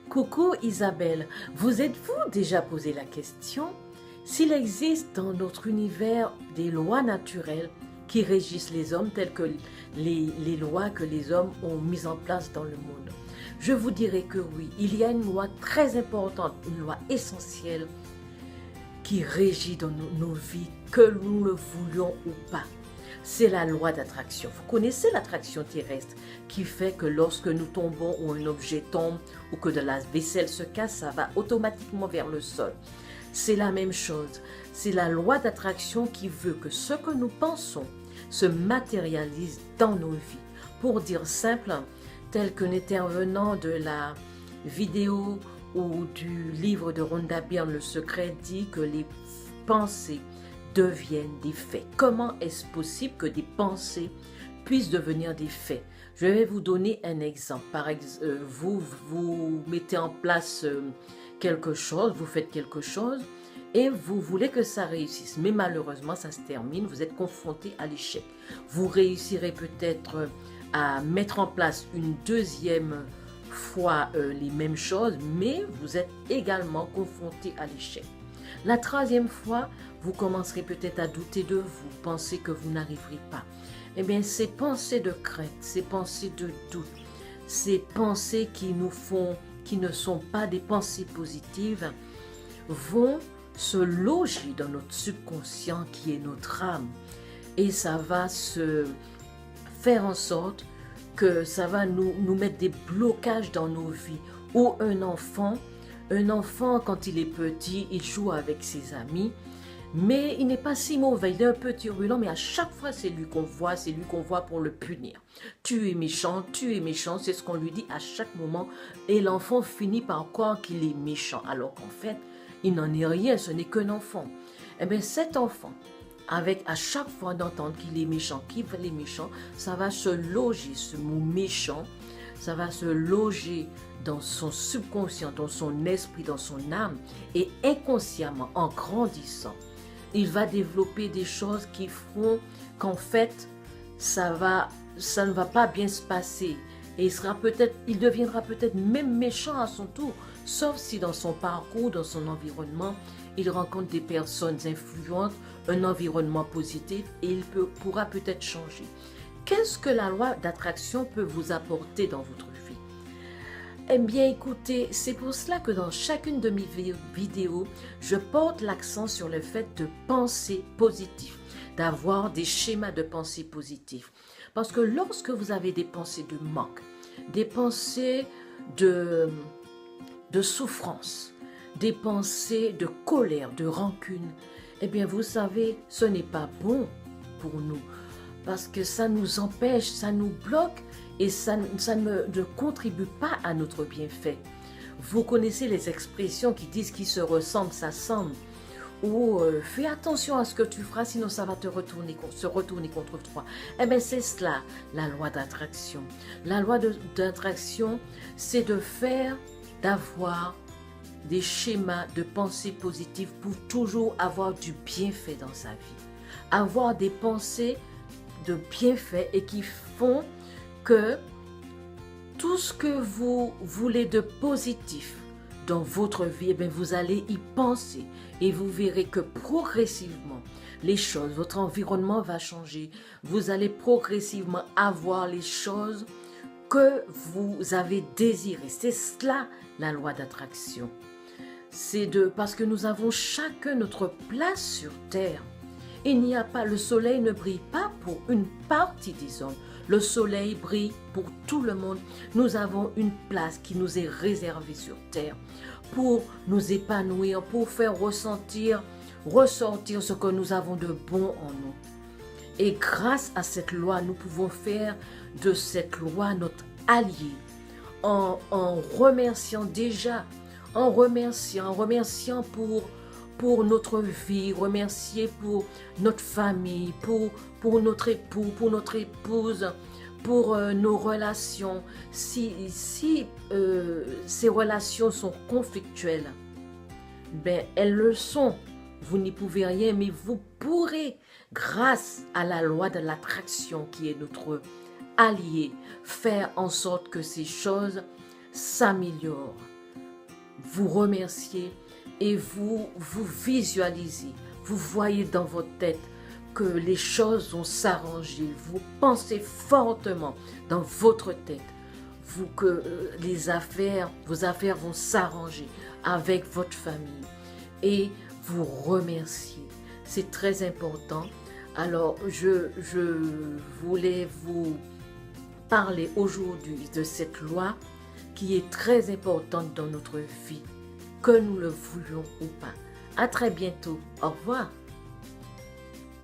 Coucou Isabelle, vous êtes-vous déjà posé la question s'il existe dans notre univers des lois naturelles qui régissent les hommes telles que les lois que les hommes ont mises en place dans le monde? Je vous dirais que oui, il y a une loi très importante, une loi essentielle qui régit dans nos vies, que nous le voulions ou pas. C'est la loi d'attraction. Vous connaissez l'attraction terrestre qui fait que lorsque nous tombons ou un objet tombe ou que de la vaisselle se casse, ça va automatiquement vers le sol. C'est la même chose. C'est la loi d'attraction qui veut que ce que nous pensons se matérialise dans nos vies. Pour dire simple, tel qu'un intervenant de la vidéo ou du livre de Rhonda Byrne, Le Secret, dit que les pensées deviennent des faits. Comment est-ce possible que des pensées puissent devenir des faits? Je vais vous donner un exemple. Par exemple, vous mettez en place quelque chose, vous faites quelque chose et vous voulez que ça réussisse. Mais malheureusement, ça se termine, vous êtes confronté à l'échec. Vous réussirez peut-être à mettre en place une deuxième fois les mêmes choses, mais vous êtes également confronté à l'échec. La troisième fois, vous commencerez peut-être à douter de vous, penser que vous n'arriverez pas. Eh bien, ces pensées de crainte, ces pensées de doute, ces pensées qui ne sont pas des pensées positives, vont se loger dans notre subconscient qui est notre âme. Et ça va se faire en sorte que ça va nous mettre des blocages dans nos vies. Ou un enfant, quand il est petit, il joue avec ses amis, mais il n'est pas si mauvais, il est un peu turbulent, mais à chaque fois, c'est lui qu'on voit pour le punir. Tu es méchant, c'est ce qu'on lui dit à chaque moment, et l'enfant finit par croire qu'il est méchant, alors qu'en fait, il n'en est rien, ce n'est qu'un enfant. Eh bien, cet enfant, avec à chaque fois d'entendre qu'il est méchant, ça va se loger, ce mot méchant, ça va se loger dans son subconscient, dans son esprit, dans son âme, et inconsciemment, en grandissant, il va développer des choses qui feront qu'en fait, ça ne va pas bien se passer. Et il deviendra peut-être même méchant à son tour, sauf si dans son parcours, dans son environnement, il rencontre des personnes influentes, un environnement positif, et il pourra peut-être changer. Qu'est-ce que la loi d'attraction peut vous apporter dans votre vie? Eh bien, écoutez, c'est pour cela que dans chacune de mes vidéos, je porte l'accent sur le fait de penser positif, d'avoir des schémas de pensée positifs. Parce que lorsque vous avez des pensées de manque, des pensées de souffrance, des pensées de colère, de rancune, eh bien, vous savez, ce n'est pas bon pour nous. Parce que ça nous empêche, ça nous bloque et ça ne contribue pas à notre bienfait. Vous connaissez les expressions qui disent qui se ressemble, s'assemble. Ou fais attention à ce que tu feras, sinon ça va se retourner contre toi. Eh bien, c'est cela, la loi d'attraction. La loi d'attraction, c'est d'avoir des schémas de pensée positive pour toujours avoir du bienfait dans sa vie. Avoir des pensées de bienfaits et qui font que tout ce que vous voulez de positif dans votre vie, eh bien, vous allez y penser et vous verrez que progressivement, les choses, votre environnement va changer. Vous allez progressivement avoir les choses que vous avez désirées. C'est cela la loi d'attraction. Parce que nous avons chacun notre place sur terre. Le soleil ne brille pas pour une partie des hommes. Le soleil brille pour tout le monde. Nous avons une place qui nous est réservée sur terre pour nous épanouir, pour faire ressortir ce que nous avons de bon en nous. Et grâce à cette loi, nous pouvons faire de cette loi notre allié en remerciant déjà, en remerciant pour notre vie, remercier pour notre famille, pour notre époux, pour notre épouse, pour nos relations. Si ces relations sont conflictuelles, ben elles le sont. Vous n'y pouvez rien, mais vous pourrez, grâce à la loi de l'attraction qui est notre allié, faire en sorte que ces choses s'améliorent. vous remerciez et vous visualisez, vous voyez dans votre tête que les choses vont s'arranger, vous pensez fortement dans votre tête que vos affaires vont s'arranger avec votre famille et vous remerciez. C'est très important. Alors, je voulais vous parler aujourd'hui de cette loi qui est très importante dans notre vie, que nous le voulions ou pas. À très bientôt. Au revoir.